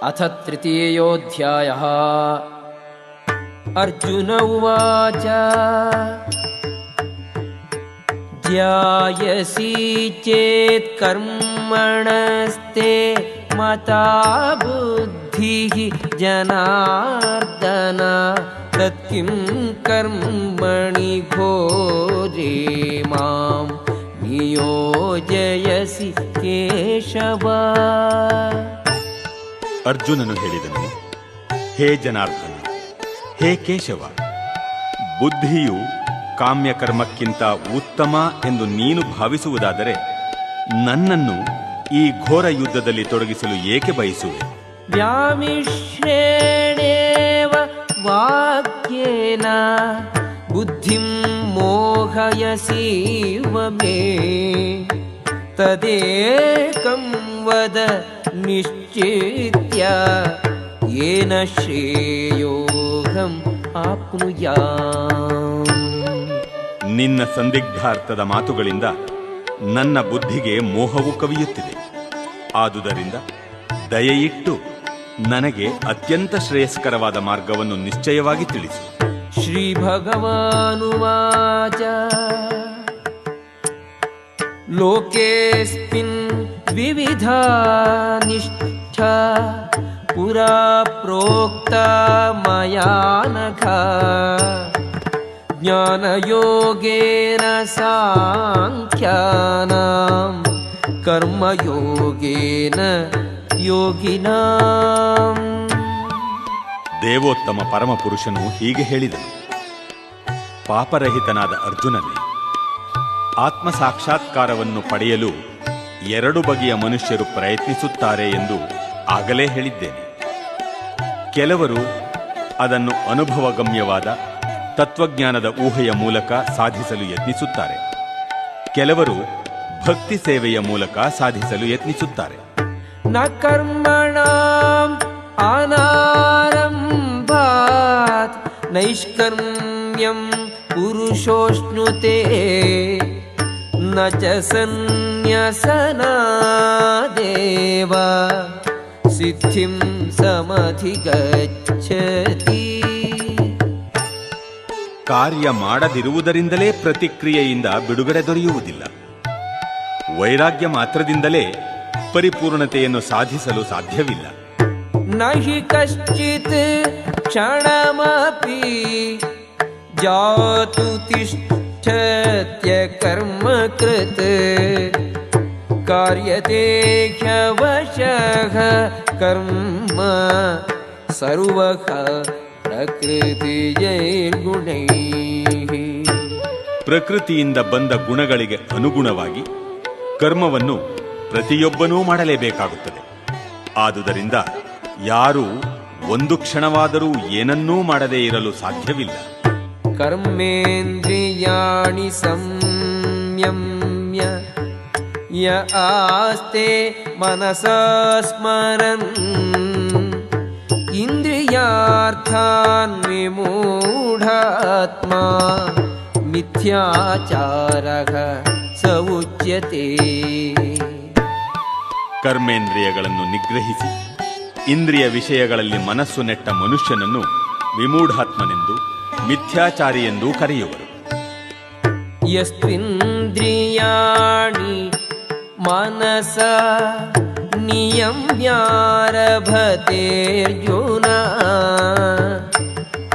अथ तृतीयोऽध्यायः। अर्जुन उवाच ध्यायसि चेत् कर्मणस्ते मता बुद्धिः जनार्दन तत्किं कर्मणि घोरे मां नियोजयसि केशव। ಅರ್ಜುನನು ಹೇಳಿದನು, ಹೇ ಜನಾರ್ದನ, ಹೇ ಕೇಶವ, ಬುದ್ಧಿಯು ಕಾಮ್ಯಕರ್ಮಕ್ಕಿಂತ ಉತ್ತಮ ಎಂದು ನೀನು ಭಾವಿಸುವುದಾದರೆ ನನ್ನನ್ನು ಈ ಘೋರ ಯುದ್ಧದಲ್ಲಿ ತೊಡಗಿಸಲು ಏಕೆ ಬಯಸುವೆ? ವ್ಯಾಮಿಶ್ರೇಣೇವ ವಾಕ್ಯೇನ ಬುದ್ಧಿಂ ಮೋಹಯಸೀವ ಮೇ ತದೇಕಂ ವದ ನಿಶ್ಚಿತ್ಯ ಯೇನ ಶ್ರೇಯೋಹಂ ಆಪ್ನುಯಾಮ್. ನಿನ್ನ ಸಂದಿಗ್ಧಾರ್ಥದ ಮಾತುಗಳಿಂದ ನನ್ನ ಬುದ್ಧಿಗೆ ಮೋಹವು ಕವಿಯುತ್ತಿದೆ. ಆದುದರಿಂದ ದಯೆಯಿಟ್ಟು ನನಗೆ ಅತ್ಯಂತ ಶ್ರೇಯಸ್ಕರವಾದ ಮಾರ್ಗವನ್ನು ನಿಶ್ಚಯವಾಗಿ ತಿಳಿಸು. ಶ್ರೀ ಭಗವಾನುವಾಚ ಲೋಕೇಸ್ಮಿನ್ ವಿವಿಧಾ ನಿಷ್ಠಾ ಪುರಾ ಪ್ರೋಕ್ತ ಮಯಾ ನಘ ಜ್ಞಾನಯೋಗೇನ ಸಾಂಖ್ಯಾನಾಂ ಕರ್ಮಯೋಗೇನ ಯೋಗಿನಾಂ. ದೇವೋತ್ತಮ ಪರಮಪುರುಷನು ಹೀಗೆ ಹೇಳಿದನು, ಪಾಪರಹಿತನಾದ ಅರ್ಜುನನೇ, ಆತ್ಮ ಸಾಕ್ಷಾತ್ಕಾರವನ್ನು ಪಡೆಯಲು ಎರಡು ಬಗೆಯ ಮನುಷ್ಯರು ಪ್ರಯತ್ನಿಸುತ್ತಾರೆ ಎಂದು ಆಗಲೇ ಹೇಳಿದ್ದೇನೆ. ಕೆಲವರು ಅದನ್ನು ಅನುಭವಗಮ್ಯವಾದ ತತ್ವಜ್ಞಾನದ ಊಹೆಯ ಮೂಲಕ ಸಾಧಿಸಲು ಯತ್ನಿಸುತ್ತಾರೆ. ಕೆಲವರು ಭಕ್ತಿ ಸೇವೆಯ ಮೂಲಕ ಸಾಧಿಸಲು ಯತ್ನಿಸುತ್ತಾರೆ. ನ ಕರ್ಮಣಾಂ ಅನಾರಂಭಾತ್ ನೈಷ್ಕರ್ಮ್ಯಂ ಪುರುಷೋಷ್ಣುತೆ ನ ಚ ಸನ್ಯಸನಾದೇವ ಸಿದ್ಧಿಂ ಸಮಧಿಗಚ್ಚತಿ. ಕಾರ್ಯ ಮಾಡದಿರುವುದರಿಂದಲೇ ಪ್ರತಿಕ್ರಿಯೆಯಿಂದ ಬಿಡುಗಡೆ ದೊರೆಯುವುದಿಲ್ಲ. ವೈರಾಗ್ಯ ಮಾತ್ರದಿಂದಲೇ ಪರಿಪೂರ್ಣತೆಯನ್ನು ಸಾಧಿಸಲು ಸಾಧ್ಯವಿಲ್ಲ. ನಹಿ ಕಶ್ಚಿತ್ ಕ್ಷಣಮಪಿ ಜಾತು ತಿಷ್ಠತ್ಯ ಕರ್ಮ ಕೃತ್ ಕಾರ್ಯತೆ ಹ್ಯವಶಃ ಕರ್ಮ ಸರ್ವಃ ಪ್ರಕೃತಿಯೈರ್ಗುಣೈಃ. ಪ್ರಕೃತಿಯಿಂದ ಬಂದ ಗುಣಗಳಿಗೆ ಅನುಗುಣವಾಗಿ ಕರ್ಮವನ್ನು ಪ್ರತಿಯೊಬ್ಬನೂ ಮಾಡಲೇಬೇಕಾಗುತ್ತದೆ. ಆದುದರಿಂದ ಯಾರೂ ಒಂದು ಕ್ಷಣವಾದರೂ ಏನನ್ನೂ ಮಾಡದೇ ಇರಲು ಸಾಧ್ಯವಿಲ್ಲ. ಕರ್ಮೇಂದ್ರಿಯಾಣಿ ಸಂಯಮ್ಯ ಯ ಆಸ್ತೆ ಮನಸಾ ಸ್ಮರನ್ ಇಂದ್ರಿಯಾರ್ಥಾನ್ ವಿಮೂಢಾತ್ಮ ಮಿಥ್ಯಾಚಾರಃ ಸ ಉಚ್ಯತೆ. ಕರ್ಮೇಂದ್ರಿಯಗಳನ್ನು ನಿಗ್ರಹಿಸಿ ಇಂದ್ರಿಯ ವಿಷಯಗಳಲ್ಲಿ ಮನಸ್ಸು ನೆಟ್ಟ ಮನುಷ್ಯನನ್ನು ವಿಮೂಢಾತ್ಮನೆಂದು ಮಿಥ್ಯಾಚಾರಿ ಎಂದೂ ಕರೆಯುವರು. ಯಸ್ತ್ವಿಂದ್ರಿಯಾಣಿ ಮನಸ ನಿಯಮ್ಯಾರಭತೇರ್ಜುನ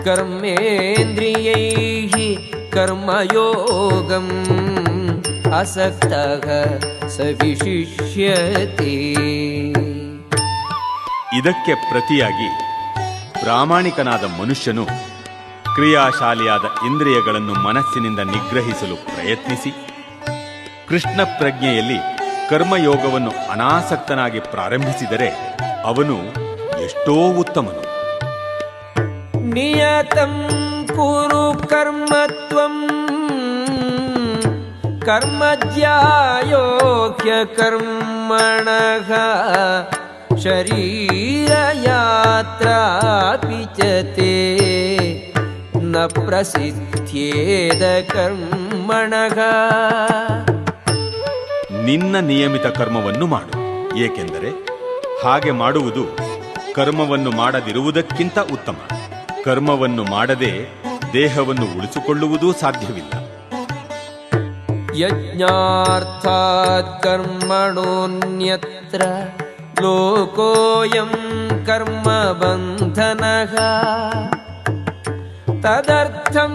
ಕರ್ಮೇಂದ್ರಿಯೈಃ ಕರ್ಮಯೋಗಂ ಅಸಕ್ತಃ ಸ ವಿಶಿಷ್ಯತೆ. ಇದಕ್ಕೆ ಪ್ರತಿಯಾಗಿ ಪ್ರಾಮಾಣಿಕನಾದ ಮನುಷ್ಯನು ಕ್ರಿಯಾಶಾಲಿಯಾದ ಇಂದ್ರಿಯಗಳನ್ನು ಮನಸ್ಸಿನಿಂದ ನಿಗ್ರಹಿಸಲು ಪ್ರಯತ್ನಿಸಿ ಕೃಷ್ಣ ಪ್ರಜ್ಞೆಯಲ್ಲಿ ಕರ್ಮಯೋಗವನ್ನು ಅನಾಸಕ್ತನಾಗಿ ಪ್ರಾರಂಭಿಸಿದರೆ ಅವನು ಎಷ್ಟೋ ಉತ್ತಮನು. ನಿಯತಂ ಕುರು ಕರ್ಮತ್ವಂ ಕರ್ಮಜ್ಯಾಯೋಗ್ಯ ಕರ್ಮಣಃ ಶರೀರಯಾತ್ರಾಪಿ ಚ ತೇ ನ ಪ್ರಸಿದ್ಧೇದ ಕರ್ಮಣಃ. ನಿನ್ನ ನಿಯಮಿತ ಕರ್ಮವನ್ನು ಮಾಡು, ಏಕೆಂದರೆ ಹಾಗೆ ಮಾಡುವುದು ಕರ್ಮವನ್ನು ಮಾಡದಿರುವುದಕ್ಕಿಂತ ಉತ್ತಮ. ಕರ್ಮವನ್ನು ಮಾಡದೆ ದೇಹವನ್ನು ಉಳಿಸಿಕೊಳ್ಳುವುದೂ ಸಾಧ್ಯವಿಲ್ಲ. ಯಜ್ಞಾರ್ಥಾತ್ ಕರ್ಮಣೋನ್ಯತ್ರ ಲೋಕೋಯಂ ಕರ್ಮ ಬಂಧನಃ ತದರ್ಥಂ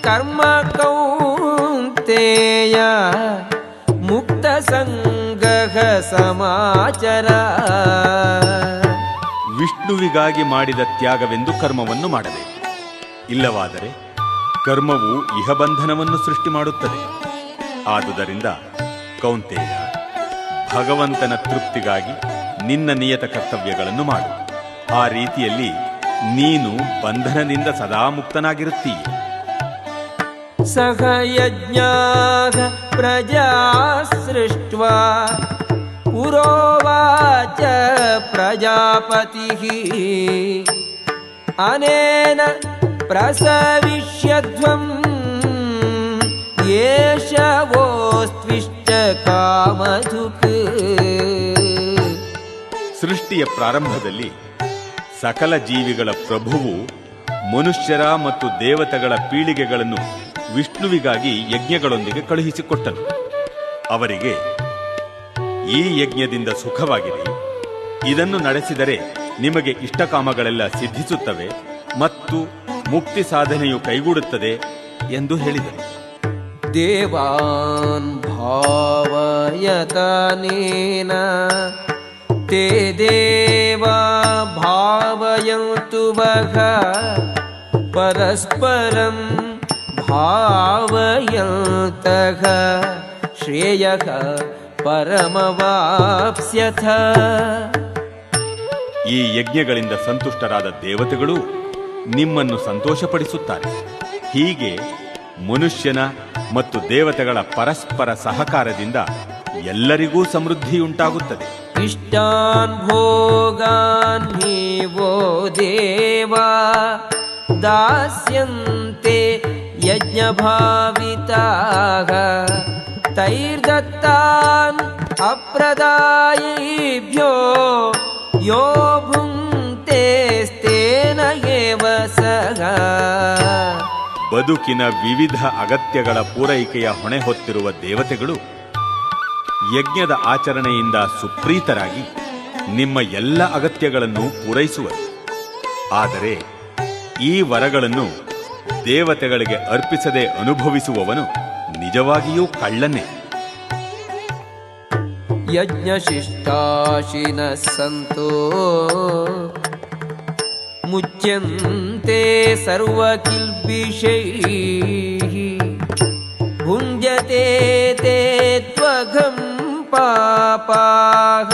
ಕರ್ಮ ಕೌಂತೇಯ ಮುಕ್ತ ಸಂಗಃ ಸಮಾಚರ. ವಿಷ್ಣುವಿಗಾಗಿ ಮಾಡಿದ ತ್ಯಾಗವೆಂದು ಕರ್ಮವನ್ನು ಮಾಡಬೇಕು. ಇಲ್ಲವಾದರೆ ಕರ್ಮವು ಇಹಬಂಧನವನ್ನು ಸೃಷ್ಟಿ ಮಾಡುತ್ತದೆ. ಆದುದರಿಂದ ಕೌಂತೇಯ, ಭಗವಂತನ ತೃಪ್ತಿಗಾಗಿ ನಿನ್ನ ನಿಯತ ಕರ್ತವ್ಯಗಳನ್ನು ಮಾಡು. ಆ ರೀತಿಯಲ್ಲಿ ನೀನು ಬಂಧನದಿಂದ ಸದಾ ಮುಕ್ತನಾಗಿರುತ್ತೀಯ. ಸಹ ಯಜ್ಞಾಃ ಪ್ರಜಾ ಸೃಷ್ಟ್ವಾ ಪುರೋವಾಚ ಪ್ರಜಾಪತಿಃ ಅನೇನ ಪ್ರಸವಿಷ್ಯಧ್ವಂ ಯೇಷ ವೋಸ್ತ್ವಿಷ್ಟ ಕಾಮಧುಕ್. ಸೃಷ್ಟಿಯ ಪ್ರಾರಂಭದಲ್ಲಿ ಸಕಲ ಜೀವಿಗಳ ಪ್ರಭುವು ಮನುಷ್ಯರ ಮತ್ತು ದೇವತೆಗಳ ಪೀಳಿಗೆಗಳನ್ನು ವಿಷ್ಣುವಿಗಾಗಿ ಯಜ್ಞಗಳೊಂದಿಗೆ ಕಳುಹಿಸಿಕೊಟ್ಟನು. ಅವರಿಗೆ, ಈ ಯಜ್ಞದಿಂದ ಸುಖವಾಗಿರಿ, ಇದನ್ನು ನಡೆಸಿದರೆ ನಿಮಗೆ ಇಷ್ಟಕಾಮಗಳೆಲ್ಲ ಸಿದ್ಧಿಸುತ್ತವೆ ಮತ್ತು ಮುಕ್ತಿ ಸಾಧನೆಯು ಕೈಗೂಡುತ್ತದೆ ಎಂದು ಹೇಳಿದರು. ದೇವಾನ್ ಭಾವಯತನೇನ ತೇ ದೇವಾ ಭಾವಯಂತು ವಃ ಪರಸ್ಪರಂ ಭಾವಯಂತಃ ಶ್ರೇಯಃ ಪರಮವಾಪ್ಸ್ಯಥ. ಈ ಯಜ್ಞಗಳಿಂದ ಸಂತುಷ್ಟರಾದ ದೇವತೆಗಳು ನಿಮ್ಮನ್ನು ಸಂತೋಷಪಡಿಸುತ್ತಾರೆ. ಹೀಗೆ ಮನುಷ್ಯನ ಮತ್ತು ದೇವತೆಗಳ ಪರಸ್ಪರ ಸಹಕಾರದಿಂದ ಎಲ್ಲರಿಗೂ ಸಮೃದ್ಧಿಯುಂಟಾಗುತ್ತದೆ. ಇಷ್ಟಾನ್ ಭೋಗಾನ್ ಹೀವೋ ದೇವಾ ದಾಸ್ಯಂತೆ ಯಜ್ಞಭಾವಿತಾಃ ತೈರ್ದತ್ತಾನ್ ಅಪ್ರದಾಯೇಭ್ಯೋ ಯೋ ಭುಂಕ್ತೇಸ್ತೇನ ಏವ ಸಃ. ಬದುಕಿನ ವಿವಿಧ ಅಗತ್ಯಗಳ ಪೂರೈಕೆಯ ಹೊಣೆ ಹೊತ್ತಿರುವ ದೇವತೆಗಳು ಯಜ್ಞದ ಆಚರಣೆಯಿಂದ ಸುಪ್ರೀತರಾಗಿ ನಿಮ್ಮ ಎಲ್ಲ ಅಗತ್ಯಗಳನ್ನು ಪೂರೈಸುವರು. ಆದರೆ ಈ ವರಗಳನ್ನು ದೇವತೆಗಳಿಗೆ ಅರ್ಪಿಸದೆ ಅನುಭವಿಸುವವನು ನಿಜವಾಗಿಯೂ ಕಳ್ಳನೇ. ಯಜ್ಞಶಿಷ್ಟಾಶಿನಃ ಸಂತೋ ಮುಚ್ಯಂತೆ ಸರ್ವಕಿಲ್ಬಿಷೈಃ ಭುಂಜತೆ ತೇ ತ್ವಘಂ ಪಾಪಾಃ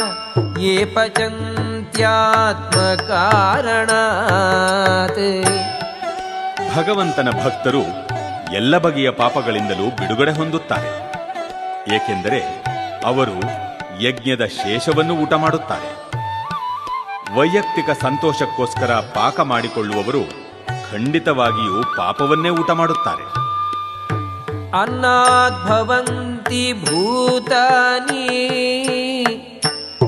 ಯೇ ಪಚಂತ್ಯಾತ್ಮಕಾರಣಾತ್. ಭಗವಂತನ ಭಕ್ತರು ಎಲ್ಲ ಬಗೆಯ ಪಾಪಗಳಿಂದಲೂ ಬಿಡುಗಡೆ ಹೊಂದುತ್ತಾರೆ, ಏಕೆಂದರೆ ಅವರು ಯಜ್ಞದ ಶೇಷವನ್ನು ಊಟ ಮಾಡುತ್ತಾರೆ. ವೈಯಕ್ತಿಕ ಸಂತೋಷಕ್ಕೋಸ್ಕರ ಪಾಕ ಮಾಡಿಕೊಳ್ಳುವವರು ಖಂಡಿತವಾಗಿಯೂ ಪಾಪವನ್ನೇ ಊಟ ಮಾಡುತ್ತಾರೆ. ಅನ್ನದ್ಭವಂತಿ ಭೂತಾನಿ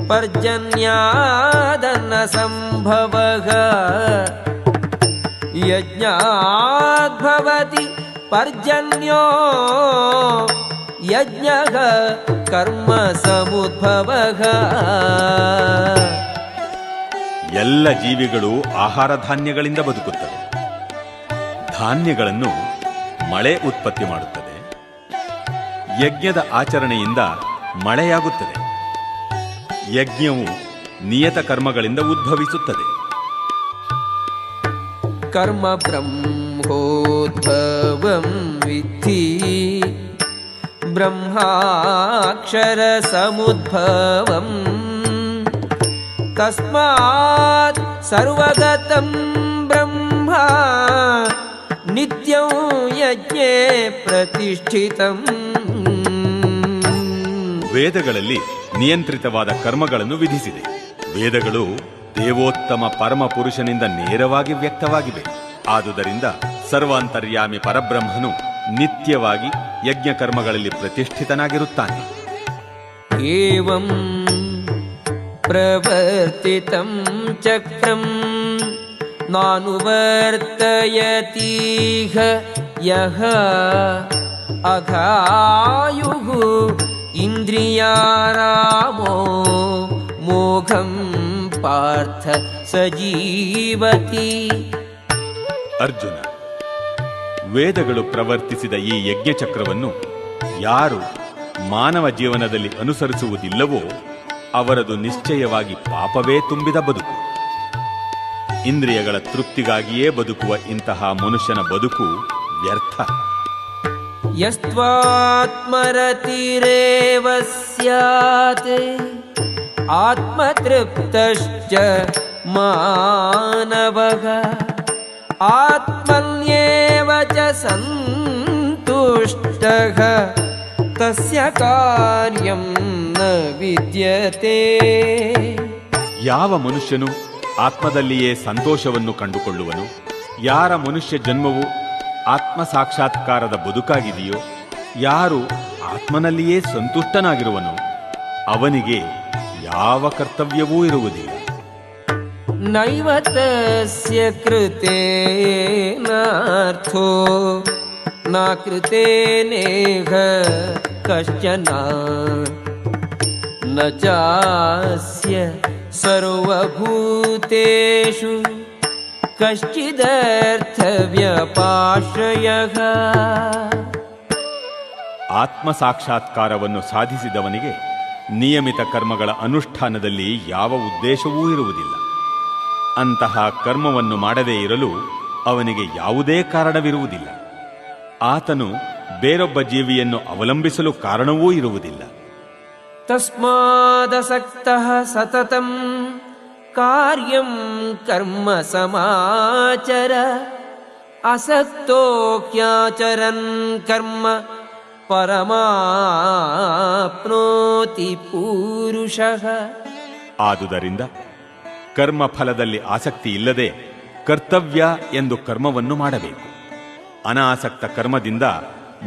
ಪರ್ಜನ್ಯಾದನ್ನ ಸಂಭವಃ ಯಜ್ಞಾದ್ಭವತಿ ಪರ್ಜನ್ಯೋ ಯಜ್ಞಃ ಕರ್ಮ ಸಮುದ್ಭವಃ. ಎಲ್ಲ ಜೀವಿಗಳು ಆಹಾರ ಧಾನ್ಯಗಳಿಂದ ಬದುಕುತ್ತವೆ. ಧಾನ್ಯಗಳನ್ನು ಮಳೆ ಉತ್ಪತ್ತಿ ಮಾಡುತ್ತದೆ. ಯಜ್ಞದ ಆಚರಣೆಯಿಂದ ಮಳೆಯಾಗುತ್ತದೆ. ಯಜ್ಞವು ನಿಯತ ಕರ್ಮಗಳಿಂದ ಉದ್ಭವಿಸುತ್ತದೆ. ಕರ್ಮ ಬ್ರಹ್ಮೋದ್ಭವಂ ವಿದ್ಧಿ ಬ್ರಹ್ಮಾಕ್ಷರ ಸಮುದ್ಭವಂ ತಸ್ಮಾತ್ ಸರ್ವಗತಂ ಬ್ರಹ್ಮ ನಿತ್ಯಂ ಯಜ್ಞೇ ಪ್ರತಿಷ್ಠಿತಂ. ವೇದಗಳಲ್ಲಿ ನಿಯಂತ್ರಿತವಾದ ಕರ್ಮಗಳನ್ನು ವಿಧಿಸಿದೆ. ವೇದಗಳು ದೇವೋತ್ತಮ ಪರಮ ಪುರುಷನಿಂದ ನೇರವಾಗಿ ವ್ಯಕ್ತವಾಗಿವೆ. ಆದುದರಿಂದ ಸರ್ವಾಂತರ್ಯಾಮಿ ಪರಬ್ರಹ್ಮನು ನಿತ್ಯವಾಗಿ ಯಜ್ಞ ಕರ್ಮಗಳಲ್ಲಿ ಪ್ರತಿಷ್ಠಿತನಾಗಿರುತ್ತಾನೆ. ಏವಂ ಪ್ರವರ್ತಿತಂ ಚಕ್ರಂ ನಾನುವರ್ತಯತೀಹ ಯಹ ಅಘಾಯುಃ ಇಂದ್ರಿಯಾರಾಮೋ ಮೋಘಂ ಪಾರ್ಥ ಸಜೀವತಿ. ಅರ್ಜುನ, ವೇದಗಳು ಪ್ರವರ್ತಿಸಿದ ಈ ಯಜ್ಞಚಕ್ರವನ್ನು ಯಾರು ಮಾನವ ಜೀವನದಲ್ಲಿ ಅನುಸರಿಸುವುದಿಲ್ಲವೋ ಅವರದು ನಿಶ್ಚಯವಾಗಿ ಪಾಪವೇ ತುಂಬಿದ ಬದುಕು. ಇಂದ್ರಿಯಗಳ ತೃಪ್ತಿಗಾಗಿಯೇ ಬದುಕುವ ಇಂತಹ ಮನುಷ್ಯನ ಬದುಕು ವ್ಯರ್ಥ. ಯಸ್ತ್ವಾತ್ಮರತಿರೇವ ಸ್ಯಾತ್ ಆತ್ಮತೃಪ್ತಶ್ಚ ಮಾನವಃ ಆತ್ಮನ್ಯೇವ ಚ ಸಂತುಷ್ಟಃ ತಸ್ಯ ಕಾರ್ಯಂ ನ ವಿದ್ಯತೆ. ಯಾವ ಮನುಷ್ಯನು ಆತ್ಮದಲ್ಲಿಯೇ ಸಂತೋಷವನ್ನು ಕಂಡುಕೊಳ್ಳುವನು, ಯಾರ ಮನುಷ್ಯ ಜನ್ಮವು ಆತ್ಮ ಸಾಕ್ಷಾತ್ಕಾರದ ಬದುಕಾಗಿದೆಯೋ, ಯಾರು ಆತ್ಮನಲ್ಲಿಯೇ ಸಂತುಷ್ಟನಾಗಿರುವನೋ ಅವನಿಗೆ ಯಾವ ಕರ್ತವ್ಯವೂ ಇರುವುದಿಲ್ಲ. ನೈವ ತಸ್ಯ ಕೃತೇನಾರ್ಥೋ ನ ಕೃತೇನೇಹ ಕಶ್ಚನ ನ ಚಾಸ್ಯ ಸರ್ವಭೂತೇಷು ಕಶ್ಚಿದರ್ಥವ್ಯಪಾಶ್ರಯಃ. ಆತ್ಮ ಸಾಕ್ಷಾತ್ಕಾರವನ್ನು ಸಾಧಿಸಿದವನಿಗೆ ನಿಯಮಿತ ಕರ್ಮಗಳ ಅನುಷ್ಠಾನದಲ್ಲಿ ಯಾವ ಉದ್ದೇಶವೂ ಇರುವುದಿಲ್ಲ. ಅಂತಹ ಕರ್ಮವನ್ನು ಮಾಡದೇ ಇರಲು ಅವನಿಗೆ ಯಾವುದೇ ಕಾರಣವಿರುವುದಿಲ್ಲ. ಆತನು ಬೇರೊಬ್ಬ ಜೀವಿಯನ್ನು ಅವಲಂಬಿಸಲು ಕಾರಣವೂ ಇರುವುದಿಲ್ಲ. ತಸ್ಮಾದಸಕ್ತಃ ಸತತಂ ಕಾರ್ಯಂ ಕರ್ಮ ಸಮಾಚರ ಅಸಕ್ತೋ ಹ್ಯಾಚರನ್ ಕರ್ಮ ಪರಮಾಪ್ನೋತಿ ಪೂರುಷಃ. ಆದುದರಿಂದ ಕರ್ಮಫಲದಲ್ಲಿ ಆಸಕ್ತಿ ಇಲ್ಲದೆ ಕರ್ತವ್ಯ ಎಂದು ಕರ್ಮವನ್ನು ಮಾಡಬೇಕು. ಅನಾಸಕ್ತ ಕರ್ಮದಿಂದ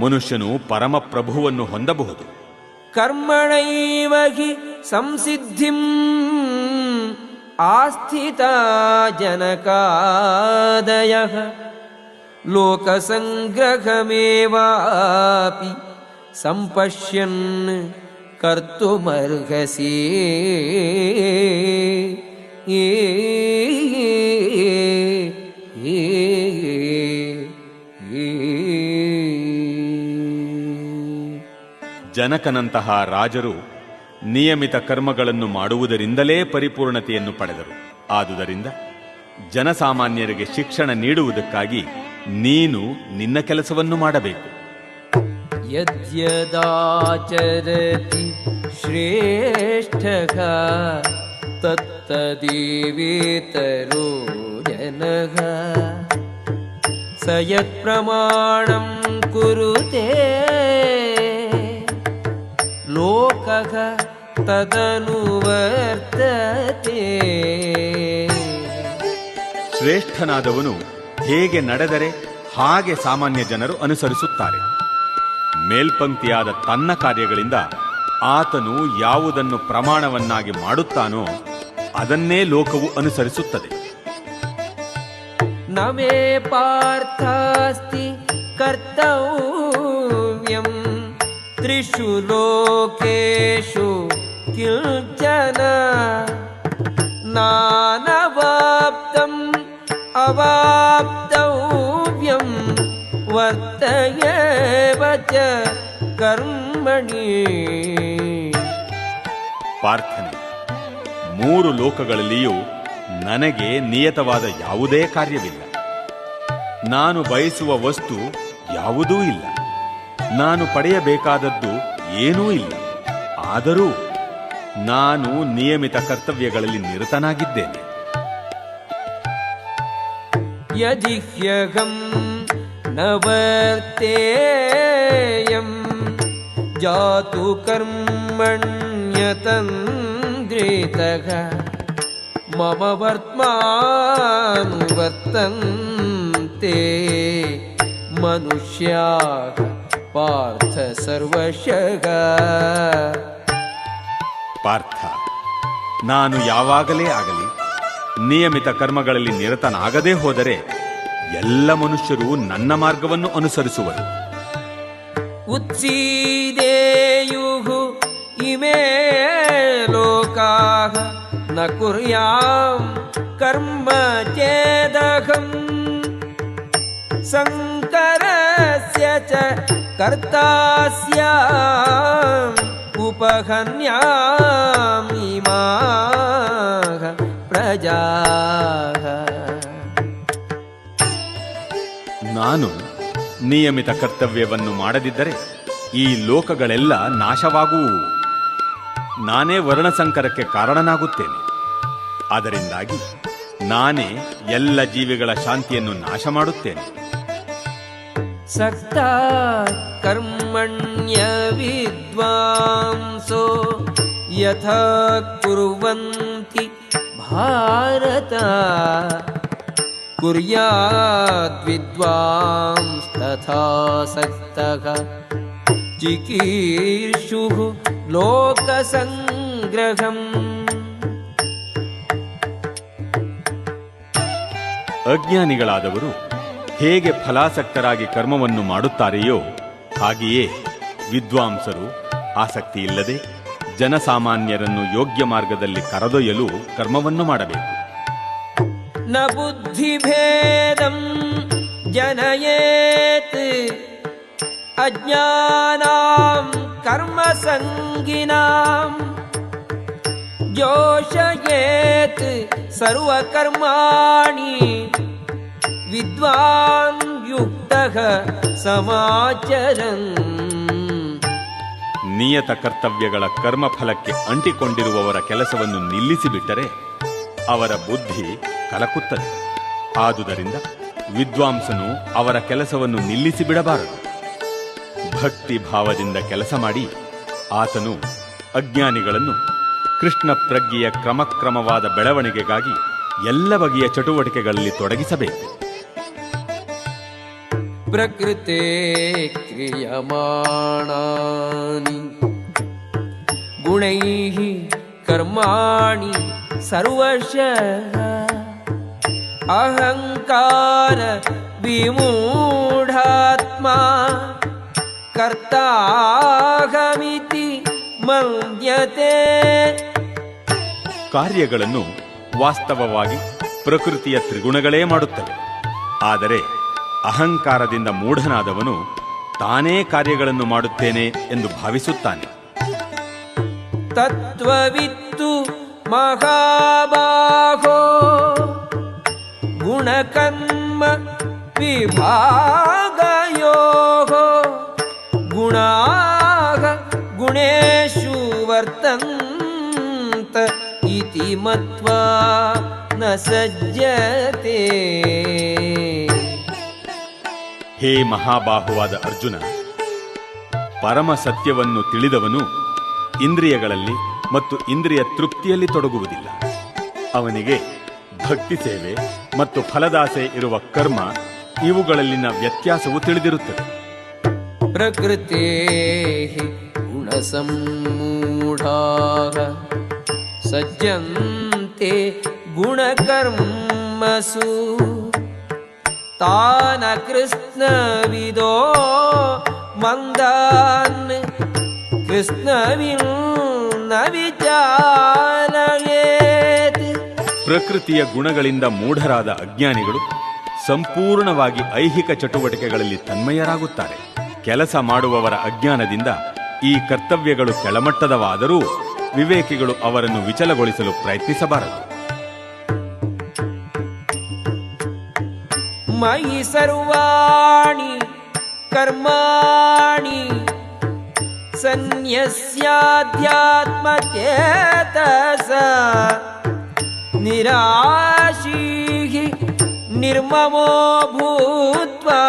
ಮನುಷ್ಯನು ಪರಮಪ್ರಭುವನ್ನು ಹೊಂದಬಹುದು. ಕರ್ಮಣೈವ ಹಿ ಸಂಸಿದ್ಧಿಂ ಆಸ್ಥಿತಾ ಜನಕಾದಯಃ ಲೋಕಸಂಗ್ರಹಮೇವಾಪಿ ಸಂಪಶ್ಯನ್ ಕರ್ತುಮರ್ಹಸಿ. ಜನಕನಂತಹ ರಾಜರು ನಿಯಮಿತ ಕರ್ಮಗಳನ್ನು ಮಾಡುವುದರಿಂದಲೇ ಪರಿಪೂರ್ಣತೆಯನ್ನು ಪಡೆದರು. ಆದುದರಿಂದ ಜನಸಾಮಾನ್ಯರಿಗೆ ಶಿಕ್ಷಣ ನೀಡುವುದಕ್ಕಾಗಿ ನೀನು ನಿನ್ನ ಕೆಲಸವನ್ನು ಮಾಡಬೇಕು. ಯದ್ಯದಾಚರತಿ ಶ್ರೇಷ್ಠಃ ತತ್ತದೇವೇತರೋ ಜನಃ ಸ ಯತ್ಪ್ರಮಾಣಂ ಕುರುತೆ ಲೋಕಃ ತದನುವರ್ತತೆ. ಶ್ರೇಷ್ಠನಾದವನು ಹೇಗೆ ನಡೆದರೆ ಹಾಗೆ ಸಾಮಾನ್ಯ ಜನರು ಅನುಸರಿಸುತ್ತಾರೆ. ಮೇಲ್ಪಂಕ್ತಿಯಾದ ತನ್ನ ಕಾರ್ಯಗಳಿಂದ ಆತನು ಯಾವುದನ್ನು ಪ್ರಮಾಣವನ್ನಾಗಿ ಮಾಡುತ್ತಾನೋ ಅದನ್ನೇ ಲೋಕವು ಅನುಸರಿಸುತ್ತದೆ. ನ ಮೇ ಪಾರ್ಥಾಸ್ತಿ ಕರ್ತವ್ಯಂ ತ್ರಿಷು ಲೋಕೇಷು ಕಿಂಚನ ನಾನವಾಪ್ತಂ ಅವಾಪ್ತವ್ಯಂ ವರ್ತಯೇವ ಚ ಕರ್ಮಣಿ. ಪಾರ್ಥನೆ, 3 ಲೋಕಗಳಲ್ಲಿಯೂ ನನಗೆ ನಿಯತವಾದ ಯಾವುದೇ ಕಾರ್ಯವಿಲ್ಲ. ನಾನು ಬಯಸುವ ವಸ್ತು ಯಾವುದೂ ಇಲ್ಲ. ನಾನು ಪಡೆಯಬೇಕಾದದ್ದು ಏನೂ ಇಲ್ಲ. ಆದರೂ ನಾನು ನಿಯಮಿತ ಕರ್ತವ್ಯಗಳಲ್ಲಿ ನಿರತನಾಗಿದ್ದೇನೆ. ಯದಿ ಹ್ಯಹಂ ನ ವರ್ತೇಯಂ ಜಾತು ಕರ್ಮಣ್ಯತಂದ್ರಿತಃ ಮಮ ವರ್ತ್ಮಾನುವರ್ತಂತೆ ಮನುಷ್ಯಾಃ ಪಾರ್ಥ ಸರ್ವಶಃ. ಪಾರ್ಥ, ನಾನು ಯಾವಾಗಲೇ ಆಗಲಿ ನಿಯಮಿತ ಕರ್ಮಗಳಲ್ಲಿ ನಿರತನಾಗದೇ ಹೋದರೆ ಎಲ್ಲ ಮನುಷ್ಯರು ನನ್ನ ಮಾರ್ಗವನ್ನು ಅನುಸರಿಸುವರು. ಉತ್ಸೀದೇಯುಃ ಇಮೇ ಲೋಕಾಃ ನ ಕುರ್ಯಾಂ ಕರ್ಮ ಚೇದಹಂ ಸಂಕರಸ್ಯ ಚ ಕರ್ತಾಸ್ಯಾಂ ಉಪಹನ್ಯಾಂ ಇಮಾಃ ಪ್ರಜಾಃ. ನಾನು ನಿಯಮಿತ ಕರ್ತವ್ಯವನ್ನು ಮಾಡದಿದ್ದರೆ ಈ ಲೋಕಗಳೆಲ್ಲ ನಾಶವಾಗುವುವು. ನಾನೇ ವರ್ಣಸಂಕರಕ್ಕೆ ಕಾರಣನಾಗುತ್ತೇನೆ. ಅದರಿಂದಾಗಿ ನಾನೇ ಎಲ್ಲ ಜೀವಿಗಳ ಶಾಂತಿಯನ್ನು ನಾಶ ಮಾಡುತ್ತೇನೆ. ಸಕ್ತ ಕರ್ಮಣ್ಯ ವಿದ್ವಾಂಸೋ ಯಥಾ ಕುರ್ವಂತಿ ಭಾರತ ಕುರ್ಯಾತ್ ವಿದ್ವಾಂಸ್ತಥಾ ಸಕ್ತಃ ಚಿಕೀರ್ಷುಃ ಲೋಕಸಂಗ್ರಹಂ. ಅಜ್ಞಾನಿಗಳಾದವರು ಹೇಗೆ ಫಲಾಸಕ್ತರಾಗಿ ಕರ್ಮವನ್ನು ಮಾಡುತ್ತಾರೆಯೋ ಹಾಗೆಯೇ ವಿದ್ವಾಂಸರು ಆಸಕ್ತಿಯಿಲ್ಲದೆ ಜನಸಾಮಾನ್ಯರನ್ನು ಯೋಗ್ಯ ಮಾರ್ಗದಲ್ಲಿ ಕರೆದೊಯ್ಯಲು ಕರ್ಮವನ್ನು ಮಾಡಬೇಕು. ನ ಬುದ್ಧಿಭೇದಂ ಜನಯೇತ್ ಅಜ್ಞಾನಾಂ ಕರ್ಮಸಂಗಿನಾಂ ಜೋಷಯೇತ್ ಸರ್ವಕರ್ಮಾಣಿ ವಿದ್ವಾನ್ ಯುಕ್ತಃ ಸಮಾಚರನ್. ನಿಯತ ಕರ್ತವ್ಯಗಳ ಕರ್ಮಫಲಕ್ಕೆ ಅಂಟಿಕೊಂಡಿರುವವರ ಕೆಲಸವನ್ನು ನಿಲ್ಲಿಸಿಬಿಟ್ಟರೆ ಅವರ ಬುದ್ಧಿ ಕಲಕುತ್ತದೆ. ಆದುದರಿಂದ ವಿದ್ವಾಂಸನು ಅವರ ಕೆಲಸವನ್ನು ನಿಲ್ಲಿಸಿಬಿಡಬಾರದು. ಭಕ್ತಿ ಭಾವದಿಂದ ಕೆಲಸ ಮಾಡಿ ಆತನು ಅಜ್ಞಾನಿಗಳನ್ನು ಕೃಷ್ಣ ಪ್ರಜ್ಞೆಯ ಕ್ರಮಕ್ರಮವಾದ ಬೆಳವಣಿಗೆಗಾಗಿ ಎಲ್ಲ ಬಗೆಯ ಚಟುವಟಿಕೆಗಳಲ್ಲಿ ತೊಡಗಿಸಬೇಕು. ಪ್ರಕೃತೆ ಕ್ರಿಯಮಾಣಾನಿ ಗುಣೈಃ ಕರ್ಮಾಣಿ ಸರ್ವಶಃ ಅಹಂಕಾರ ವಿಮೂಢಾತ್ಮ ಕರ್ತಾಹಮಿತಿ ಮನ್ಯತೆ. ಕಾರ್ಯಗಳನ್ನು ವಾಸ್ತವವಾಗಿ ಪ್ರಕೃತಿಯ ತ್ರಿಗುಣಗಳೇ ಮಾಡುತ್ತವೆ. ಆದರೆ ಅಹಂಕಾರದಿಂದ ಮೂಢನಾದವನು ತಾನೇ ಕಾರ್ಯಗಳನ್ನು ಮಾಡುತ್ತೇನೆ ಎಂದು ಭಾವಿಸುತ್ತಾನೆ. ತತ್ವವಿತ್ತು ಮಹಾಬಾಹೋ ಗುಣಕರ್ಮ ವಿಭಾಗಯೋಃ ಗುಣಾಃ ಗುಣೇಷು ವರ್ತಂತ ಇತಿ ಮತ್ವಾ ನ ಸಜ್ಜತೆ. ಹೇ ಮಹಾಬಾಹುವಾದ ಅರ್ಜುನ, ಪರಮ ಸತ್ಯವನ್ನು ತಿಳಿದವನು ಇಂದ್ರಿಯಗಳಲ್ಲಿ ಮತ್ತು ಇಂದ್ರಿಯ ತೃಪ್ತಿಯಲ್ಲಿ ತೊಡಗುವುದಿಲ್ಲ. ಅವನಿಗೆ ಭಕ್ತಿ ಸೇವೆ ಮತ್ತು ಫಲದಾಸೆ ಇರುವ ಕರ್ಮ ಇವುಗಳಲ್ಲಿನ ವ್ಯತ್ಯಾಸವು ತಿಳಿದಿರುತ್ತದೆ. ಪ್ರಕೃತೆ ಗುಣಸಮ್ಮೂಢಾಃ ಸಜ್ಜಂತೆ ಗುಣಕರ್ಮಸು ತಾನ ಕೃಷ್ಣವಿದೋ ಮಂದಾನ್ ಕೃಷ್ಣವಿನ್ನ ವಿಚಾರಯೇತ್. ಪ್ರಕೃತಿಯ ಗುಣಗಳಿಂದ ಮೂಢರಾದ ಅಜ್ಞಾನಿಗಳು ಸಂಪೂರ್ಣವಾಗಿ ಐಹಿಕ ಚಟುವಟಿಕೆಗಳಲ್ಲಿ ತನ್ಮಯರಾಗುತ್ತಾರೆ. ಕೆಲಸ ಮಾಡುವವರ ಅಜ್ಞಾನದಿಂದ ಈ ಕರ್ತವ್ಯಗಳು ಕೆಳಮಟ್ಟದವಾದರೂ ವಿವೇಕಿಗಳು ಅವರನ್ನು ವಿಚಲಗೊಳಿಸಲು ಪ್ರಯತ್ನಿಸಬಾರದು. ಮಯಿ ಸರ್ವಾಣಿ ಕರ್ಮಾಣಿ ಸನ್ಯಸ್ಯಾಧ್ಯಾತ್ಮಚೇತಸ ನಿರಾಶೀಃ ನಿರ್ಮಮೋ ಭೂತ್ವಾ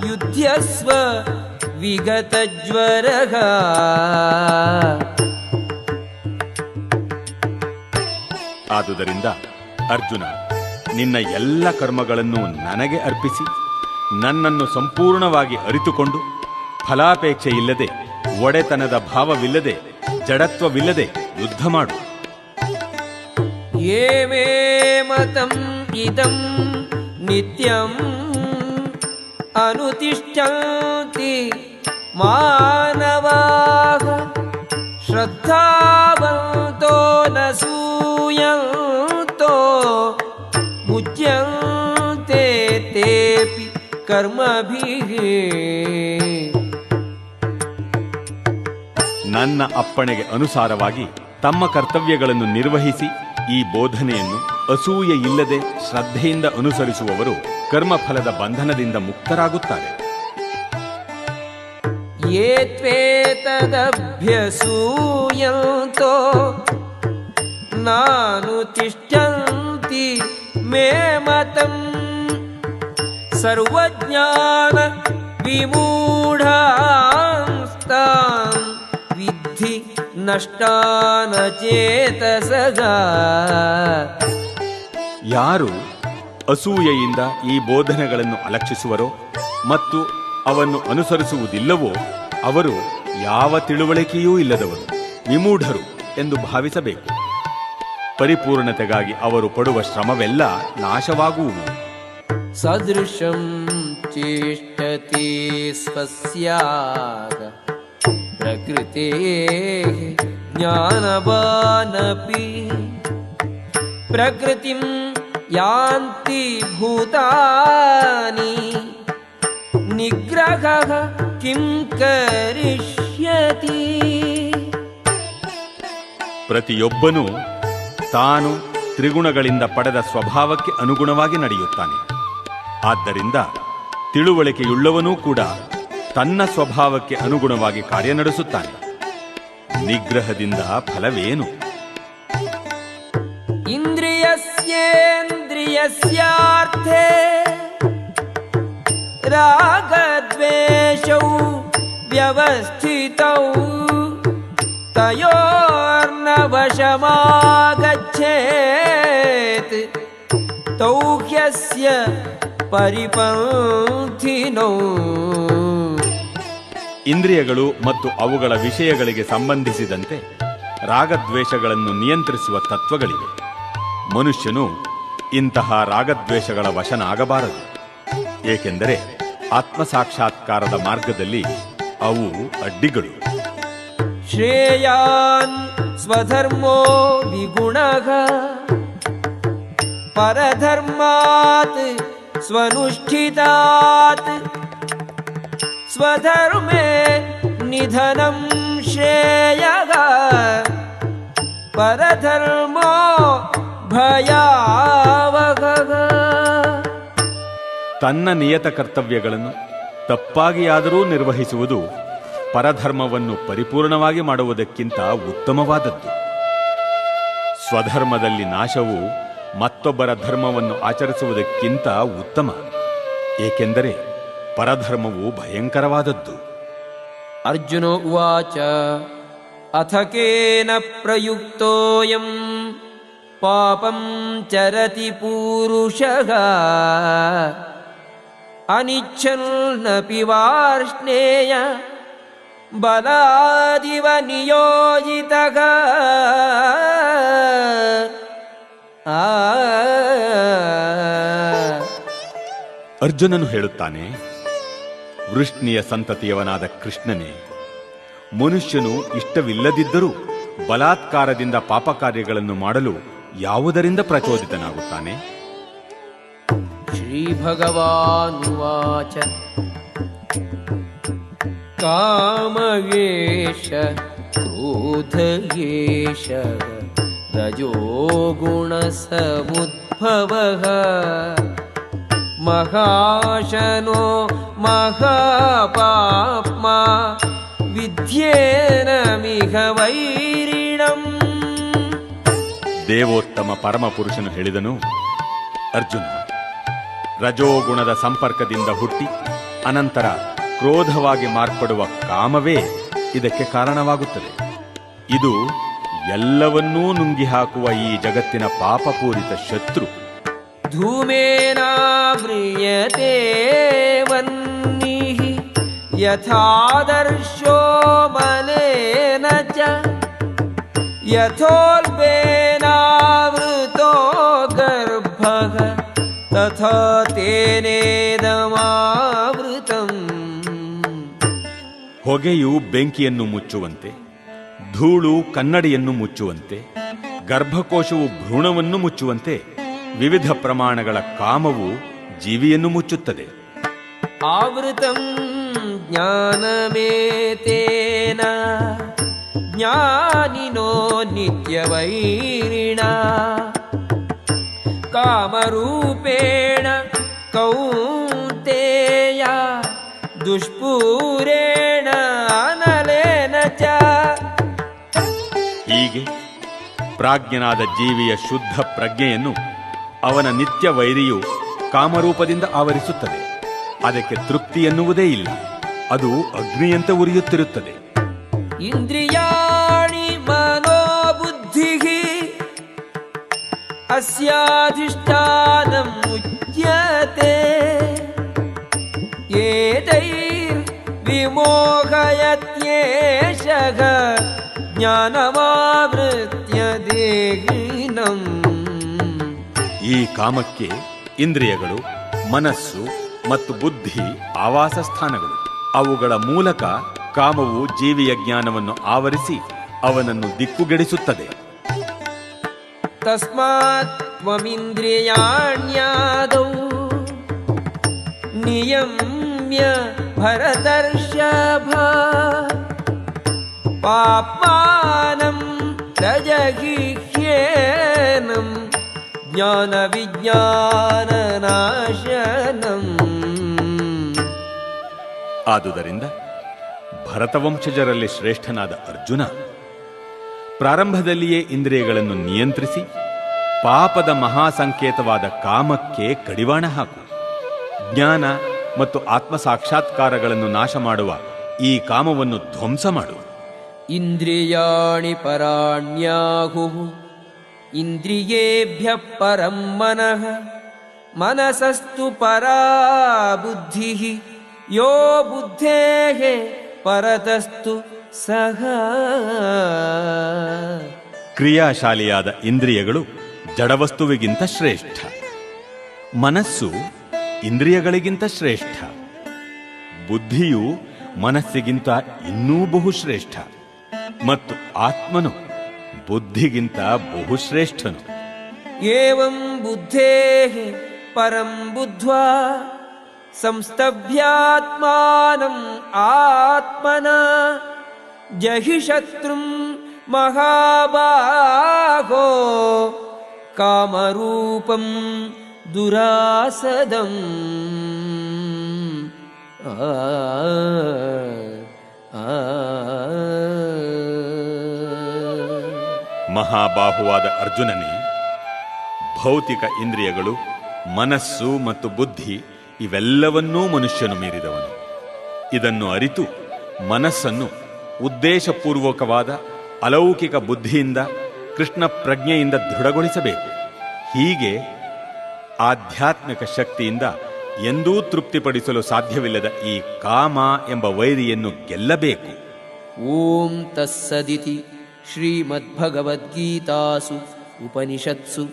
ಯುಧ್ಯಸ್ವ ವಿಗತಜ್ವರಃ. ಆದುದರಿಂದ ಅರ್ಜುನ, ನಿನ್ನ ಎಲ್ಲ ಕರ್ಮಗಳನ್ನು ನನಗೆ ಅರ್ಪಿಸಿ ನನ್ನನ್ನು ಸಂಪೂರ್ಣವಾಗಿ ಅರಿತುಕೊಂಡು ಫಲಾಪೇಕ್ಷೆ ಇಲ್ಲದೆ, ಒಡೆತನದ ಭಾವವಿಲ್ಲದೆ, ಜಡತ್ವವಿಲ್ಲದೆ ಯುದ್ಧ ಮಾಡು. ये मे मतम् इदं नित्यम् अनुतिष्ठन्ति मानवाः श्रद्धावन्तो न सूयन्तो मुच्यन्ते तेऽपि कर्मभिः. ನನ್ನ ಅಪ್ಪಣೆಗೆ ಅನುಸಾರವಾಗಿ ತಮ್ಮ ಕರ್ತವ್ಯಗಳನ್ನು ನಿರ್ವಹಿಸಿ ಈ ಬೋಧನೆಯನ್ನು ಅಸೂಯೆ ಇಲ್ಲದೆ ಶ್ರದ್ಧೆಯಿಂದ ಅನುಸರಿಸುವವರು ಕರ್ಮಫಲದ ಬಂಧನದಿಂದ ಮುಕ್ತರಾಗುತ್ತಾರೆ. ये त्वेतदभ्यसूयन्तो नानुतिष्ठन्ति मे मतम् सर्वज्ञान विमूढांस्तान् विद्धि नष्टान चेतसगा. ಯಾರು ಅಸೂಯೆಯಿಂದ ಈ ಬೋಧನೆಗಳನ್ನು ಅಲಕ್ಷಿಸುವರೋ ಮತ್ತು ಅವನ್ನು ಅನುಸರಿಸುವುದಿಲ್ಲವೋ ಅವರು ಯಾವ ತಿಳುವಳಿಕೆಯೂ ಇಲ್ಲದವರು, ವಿಮೂಢರು ಎಂದು ಭಾವಿಸಬೇಕು. ಪರಿಪೂರ್ಣತೆಗಾಗಿ ಅವರು ಪಡುವ ಶ್ರಮವೆಲ್ಲ ನಾಶವಾಗುವುದು. ಸದೃಶಂ ಚೇಷ್ಟತೆ ಸ್ವಸ್ಯಾಗ ಪ್ರಕೃತೇಃ ಜ್ಞಾನವಾನಪಿ ಪ್ರಕೃತಿಂ ಯಾಂತಿ ಭೂತಾನಿ ನಿಗ್ರಹಃ ಕಿಂ ಕರಿಷ್ಯತಿ. ಪ್ರತಿಯೊಬ್ಬನೂ ತಾನು ತ್ರಿಗುಣಗಳಿಂದ ಪಡೆದ ಸ್ವಭಾವಕ್ಕೆ ಅನುಗುಣವಾಗಿ ನಡೆಯುತ್ತಾನೆ. ಆದ್ದರಿಂದ ತಿಳುವಳಿಕೆಯುಳ್ಳವನೂ ಕೂಡ ತನ್ನ ಸ್ವಭಾವಕ್ಕೆ ಅನುಗುಣವಾಗಿ ಕಾರ್ಯನಡೆಸುತ್ತಾನೆ. ನಿಗ್ರಹದಿಂದ ಫಲವೇನು? ಇಂದ್ರಿಯಸ್ಯೇಂದ್ರಿಯಸ್ಯಾರ್ಥೇ ರಾಗದ್ವೇಷೌ ವ್ಯವಸ್ಥಿತೌ ತಯೋರ್ನ ವಶಮಾಗಚ್ಚೇತ್ ತೌ ಹ್ಯಸ್ಯ ಪರಿಪಂಥಿನೌ. ಇಂದ್ರಿಯಗಳು ಮತ್ತು ಅವುಗಳ ವಿಷಯಗಳಿಗೆ ಸಂಬಂಧಿಸಿದಂತೆ ರಾಗದ್ವೇಷಗಳನ್ನು ನಿಯಂತ್ರಿಸುವ ತತ್ವಗಳಿವೆ. ಮನುಷ್ಯನು ಇಂತಹ ರಾಗದ್ವೇಷಗಳ ವಶನಾಗಬಾರದು, ಏಕೆಂದರೆ ಆತ್ಮಸಾಕ್ಷಾತ್ಕಾರದ ಮಾರ್ಗದಲ್ಲಿ ಅವು ಅಡ್ಡಿಗಳು. ಶ್ರೇಯಾನ್ ಸ್ವಧರ್ಮೋ ವಿಗುಣಃ ಪರಧರ್ಮಾತ್ ಸ್ವನುಷ್ಠಿತಾತ್ ಸ್ವಧರ್ಮೇ ನಿಧನಂ ಶ್ರೇಯಃ ಪರಧರ್ಮೋ ಭಯಾವಹಃ. ತನ್ನ ನಿಯತ ಕರ್ತವ್ಯಗಳನ್ನು ತಪ್ಪಾಗಿಯಾದರೂ ನಿರ್ವಹಿಸುವುದು ಪರಧರ್ಮವನ್ನು ಪರಿಪೂರ್ಣವಾಗಿ ಮಾಡುವುದಕ್ಕಿಂತ ಉತ್ತಮವಾದದ್ದು. ಸ್ವಧರ್ಮದಲ್ಲಿ ನಾಶವು ಮತ್ತೊಬ್ಬರ ಧರ್ಮವನ್ನು ಆಚರಿಸುವುದಕ್ಕಿಂತ ಉತ್ತಮ, ಏಕೆಂದರೆ ಪರಧರ್ಮವು ಭಯಂಕರವಾದದ್ದು. ಅರ್ಜುನ ಉವಾಚ ಅಥ ಕೇನ ಪ್ರಯುಕ್ತೋಯಂ ಪಾಪಂ ಚರತಿ ಪೂರುಷಃ ಅನಿಚ್ಛನ್ನಪಿ ವಾರ್ಷ್ಣೇಯ ಬಲಾದಿವ ನಿಯೋಜಿತಃ. ಅರ್ಜುನನು ಹೇಳುತ್ತಾನೆ, ವೃಷ್ಣಿಯ ಸಂತತಿಯವನಾದ ಕೃಷ್ಣನೇ, ಮನುಷ್ಯನು ಇಷ್ಟವಿಲ್ಲದಿದ್ದರೂ ಬಲಾತ್ಕಾರದಿಂದ ಪಾಪ ಕಾರ್ಯಗಳನ್ನು ಮಾಡಲು ಯಾವುದರಿಂದ ಪ್ರಚೋದಿತನಾಗುತ್ತಾನೆ? ಶ್ರೀ ಭಗವಾನುವಾಚ ಕಾಮಯೇಷ ಕ್ರೋಧಯೇಷ ರಜೋಗುಣ ಸಮುದ್ಭವಃ ಮಹಾಶನೋ ಮಹಾಪಾಪ್ಮಾ ವಿದ್ಯೇನಮಿಹ ವೈರಿಣಂ. ದೇವೋತ್ತಮ ಪರಮಪುರುಷನು ಹೇಳಿದನು, ಅರ್ಜುನ, ರಜೋಗುಣದ ಸಂಪರ್ಕದಿಂದ ಹುಟ್ಟಿ ಅನಂತರ ಕ್ರೋಧವಾಗಿ ಮಾರ್ಪಡುವ ಕಾಮವೇ ಇದಕ್ಕೆ ಕಾರಣವಾಗುತ್ತದೆ. ಇದು ಎಲ್ಲವನ್ನೂ ನುಂಗಿ ಹಾಕುವ ಈ ಜಗತ್ತಿನ ಪಾಪಪೂರಿತ ಶತ್ರು. ಧೂಮೇನಾವ್ರಿಯತೆ ವನ್ನಿಃ ಯಥಾದರ್ಶೋ ಮಲೇನ ಚ ಯಥೋಲ್ಬೇನಾವೃತ ತಥಾ ತೇನೇದಮಾವೃತಂ. ಹೊಗೆಯು ಬೆಂಕಿಯನ್ನು ಮುಚ್ಚುವಂತೆ, ಧೂಳು ಕನ್ನಡಿಯನ್ನು ಮುಚ್ಚುವಂತೆ, ಗರ್ಭಕೋಶವು ಭ್ರೂಣವನ್ನು ಮುಚ್ಚುವಂತೆ ವಿವಿಧ ಪ್ರಮಾಣಗಳ ಕಾಮವು ಜೀವಿಯನ್ನು ಮುಚ್ಚುತ್ತದೆ. ಆವೃತಂ ಜ್ಞಾನಮೇತೇನ ಜ್ಞಾನಿನೋ ನಿತ್ಯವೈರಿಣ ಕಾಮರೂಪೇಣ ಕೌಂತೇಯ ದುಷ್ಪೂರೇಣ ಅನಲೇನ ಚ. ಹೀಗೆ ಪ್ರಾಜ್ಞನಾದ ಜೀವಿಯ ಶುದ್ಧ ಪ್ರಜ್ಞೆಯನ್ನು ಅವನ ನಿತ್ಯ ವೈರಿಯು ಕಾಮರೂಪದಿಂದ ಆವರಿಸುತ್ತದೆ. ಅದಕ್ಕೆ ತೃಪ್ತಿ ಎನ್ನುವುದೇ ಇಲ್ಲ, ಅದು ಅಗ್ನಿಯಂತೆ ಉರಿಯುತ್ತಿರುತ್ತದೆ. ಇಂದ್ರಿಯಾಣಿ ಮನೋಬುದ್ಧಿಃ ಅಸ್ಯಾಧಿಷ್ಠಾನಂ ಮುಚ್ಯತೆ ಏತೈರ್ ವಿಮೋಹಯತ್ಯೇಷಃ ಜ್ಞಾನಮಾವೃತ್ಯ ದೇಹಿನಂ. ಈ ಕಾಮಕ್ಕೆ ಇಂದ್ರಿಯಗಳು, ಮನಸ್ಸು ಮತ್ತು ಬುದ್ಧಿ ಆವಾಸ ಸ್ಥಾನಗಳು. ಅವುಗಳ ಮೂಲಕ ಕಾಮವು ಜೀವಿಯ ಜ್ಞಾನವನ್ನು ಆವರಿಸಿ ಅವನನ್ನು ದಿಕ್ಕುಗೆಡಿಸುತ್ತದೆ. ತಸ್ಮಾತ್ ತ್ವಮಿಂದ್ರಿಯಾಣ್ಯಾದೌ ನಿಯಮ್ಯ ಭರತರ್ಷಭ ಪಾಪ್ಮಾನಂ ರಜಗಿಹ್ಯೇನಂ ಜ್ಞಾನ ವಿಜ್ಞಾನ ನಾಶನಂ. ಆದುದರಿಂದ ಭರತವಂಶಜರಲ್ಲಿ ಶ್ರೇಷ್ಠನಾದ ಅರ್ಜುನ ಪ್ರಾರಂಭದಲ್ಲಿಯೇ ಇಂದ್ರಿಯಗಳನ್ನು ನಿಯಂತ್ರಿಸಿ ಪಾಪದ ಮಹಾಸಂಕೇತವಾದ ಕಾಮಕ್ಕೆ ಕಡಿವಾಣ ಹಾಕು. ಜ್ಞಾನ ಮತ್ತು ಆತ್ಮ ಸಾಕ್ಷಾತ್ಕಾರಗಳನ್ನು ನಾಶ ಮಾಡುವ ಈ ಕಾಮವನ್ನು ಧ್ವಂಸ ಮಾಡು. ಇಂದ್ರಿಯಾಣಿ ಪರಾಣ್ಯಾಹುಃ ಇಂದ್ರಿಯೇಭ್ಯಃ ಪರಂ ಮನಃ ಮನಸಸ್ತು ಪರಾ ಬುದ್ಧಿಃ ಯೋ ಬುದ್ಧೇಃ ಪರತಸ್ತು ಸಹ. ಕ್ರಿಯಾಶಾಲಿಯಾದ ಇಂದ್ರಿಯಗಳು ಜಡವಸ್ತುವಿಗಿಂತ ಶ್ರೇಷ್ಠ, ಮನಸ್ಸು ಇಂದ್ರಿಯಗಳಿಗಿಂತ ಶ್ರೇಷ್ಠ, ಬುದ್ಧಿಯು ಮನಸ್ಸಿಗಿಂತ ಇನ್ನೂ ಬಹುಶ್ರೇಷ್ಠ ಮತ್ತು ಆತ್ಮನು ಬುದ್ಧಿಗಿಂತ ಬಹುಶ್ರೇಷ್ಠನು. ಏವಂ ಬುದ್ಧೇಃ ಪರಂ ಬುದ್ಧ್ವಾ ಸಂಸ್ತಭ್ಯಾತ್ಮಾನಂ ಆತ್ಮನಾ ಜಹಿ ಶತ್ರುಂ ಮಹಾಬಾಹೋ ಕಾಮರೂಪಂ ದುರಾಸದಂ. ಮಹಾಬಾಹುವಾದ ಅರ್ಜುನನೇ, ಭೌತಿಕ ಇಂದ್ರಿಯಗಳು, ಮನಸ್ಸು ಮತ್ತು ಬುದ್ಧಿ ಇವೆಲ್ಲವನ್ನೂ ಮನುಷ್ಯನು ಮೀರಿದವನು. ಇದನ್ನು ಅರಿತು ಮನಸ್ಸನ್ನು ಉದ್ದೇಶಪೂರ್ವಕವಾದ ಅಲೌಕಿಕ ಬುದ್ಧಿಯಿಂದ, ಕೃಷ್ಣ ಪ್ರಜ್ಞೆಯಿಂದ ದೃಢಗೊಳಿಸಬೇಕು. ಹೀಗೆ ಆಧ್ಯಾತ್ಮಿಕ ಶಕ್ತಿಯಿಂದ ಎಂದೂ ತೃಪ್ತಿಪಡಿಸಲು ಸಾಧ್ಯವಿಲ್ಲದ ಈ ಕಾಮ ಎಂಬ ವೈರಿಯನ್ನು ಗೆಲ್ಲಬೇಕು. ಓಂ ತಸ್ಸದಿತಿ ಶ್ರೀಮದ್ಭಗವದ್ಗೀತಾಸು ಉಪನಿಷತ್ಸು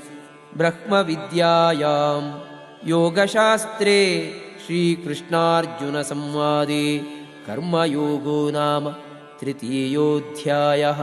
ಬ್ರಹ್ಮವಿದ್ಯಾಯಾಂ ಯೋಗಶಾಸ್ತ್ರೇ ಶ್ರೀಕೃಷ್ಣಾರ್ಜುನ ಸಂವಾದೇ ಕರ್ಮಯೋಗೋ ನಾಮ ತೃತೀಯೋಧ್ಯಾಯಃ.